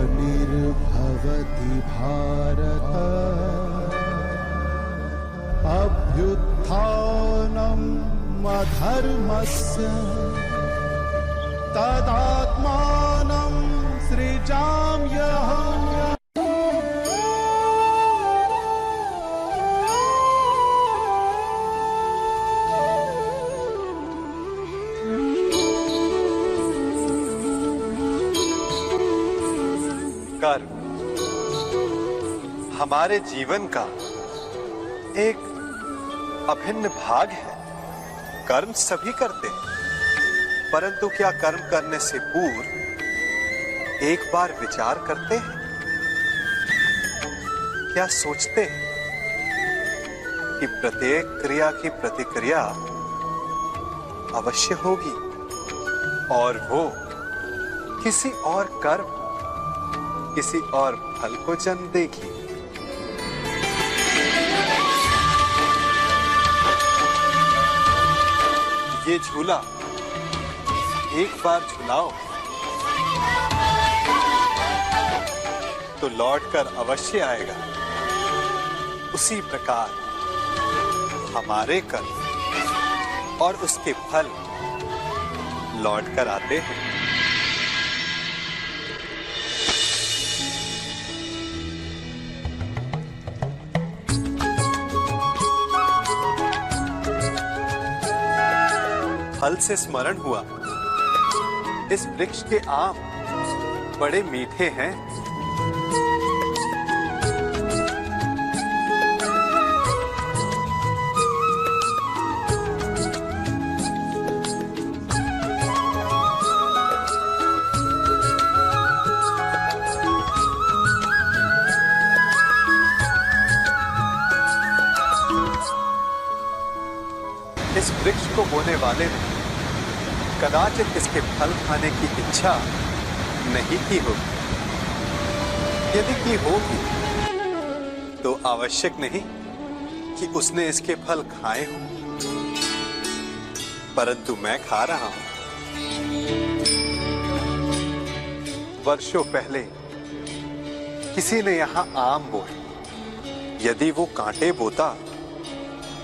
ग्लानिर्भवति भारत अभ्युत्थानम् अधर्मस्य तदात्मानं सृजाम्यहम्। कर्म हमारे जीवन का एक अभिन्न भाग है। कर्म सभी करते हैं, परंतु क्या कर्म करने से पूर्व एक बार विचार करते हैं? क्या सोचते हैं कि प्रत्येक क्रिया की प्रतिक्रिया अवश्य होगी और वो किसी और कर्म, किसी और फल को जन्म देगी? ये झूला एक बार झुलाओ तो लौटकर अवश्य आएगा। उसी प्रकार हमारे कर्म और उसके फल लौटकर आते हैं। फल से स्मरण हुआ, इस वृक्ष के आम बड़े मीठे हैं। इस वृक्ष को बोने वाले ने कदाचित इसके फल खाने की इच्छा नहीं की होगी। यदि की होगी तो आवश्यक नहीं कि उसने इसके फल खाए हों, परंतु मैं खा रहा हूं। वर्षों पहले किसी ने यहां आम बोए। यदि वो कांटे बोता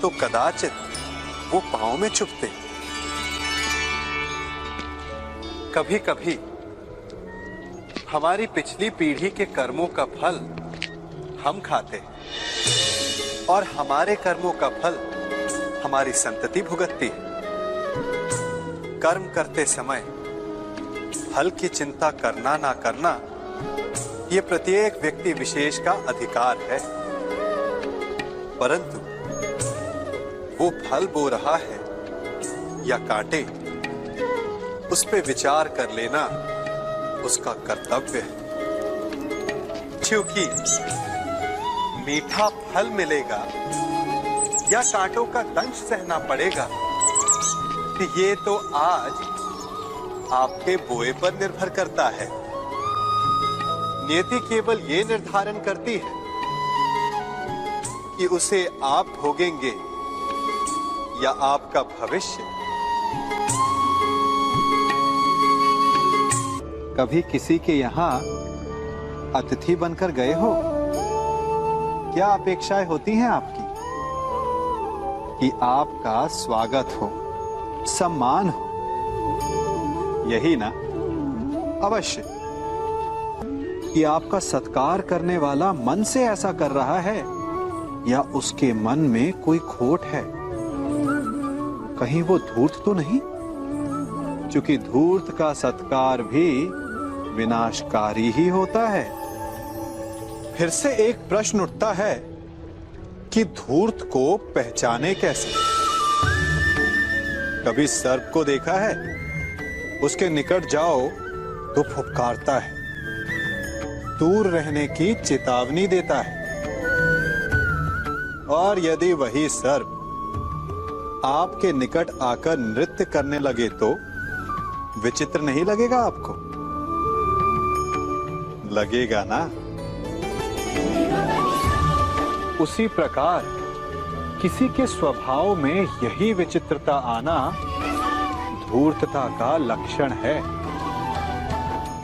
तो कदाचित वो पांव में चुभते। कभी कभी हमारी पिछली पीढ़ी के कर्मों का फल हम खाते हैं और हमारे कर्मों का फल हमारी संतति भुगतती है। कर्म करते समय फल की चिंता करना ना करना ये प्रत्येक व्यक्ति विशेष का अधिकार है, परंतु वो फल बो रहा है या कांटे, उस पे विचार कर लेना उसका कर्तव्य है। क्योंकि मीठा फल मिलेगा या कांटों का दंश सहना पड़ेगा, ये तो आज आपके बोए पर निर्भर करता है। नियति केवल ये निर्धारण करती है कि उसे आप भोगेंगे या आपका भविष्य। कभी किसी के यहां अतिथि बनकर गए हो? क्या अपेक्षाएं होती हैं आपकी? कि आपका स्वागत हो, सम्मान हो, यही ना? अवश्य कि आपका सत्कार करने वाला मन से ऐसा कर रहा है या उसके मन में कोई खोट है? कहीं वो धूर्त तो नहीं? क्योंकि धूर्त का सत्कार भी विनाशकारी ही होता है। फिर से एक प्रश्न उठता है कि धूर्त को पहचाने कैसे? कभी सर्प को देखा है? उसके निकट जाओ तो फुफकारता है, दूर रहने की चेतावनी देता है। और यदि वही सर्प आपके निकट आकर नृत्य करने लगे तो विचित्र नहीं लगेगा आपको? लगेगा ना? उसी प्रकार किसी के स्वभाव में यही विचित्रता आना धूर्तता का लक्षण है।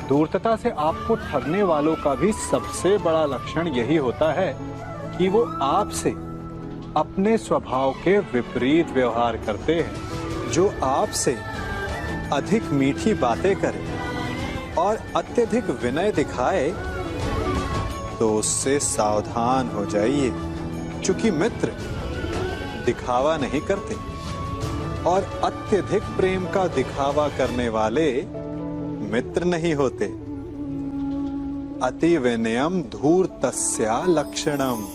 धूर्तता से आपको ठगने वालों का भी सबसे बड़ा लक्षण यही होता है कि वो आपसे अपने स्वभाव के विपरीत व्यवहार करते हैं। जो आपसे अधिक मीठी बातें करे और अत्यधिक विनय दिखाए तो उससे सावधान हो जाइए, क्योंकि मित्र दिखावा नहीं करते और अत्यधिक प्रेम का दिखावा करने वाले मित्र नहीं होते। अति विनयम धूर्तस्य लक्षणम।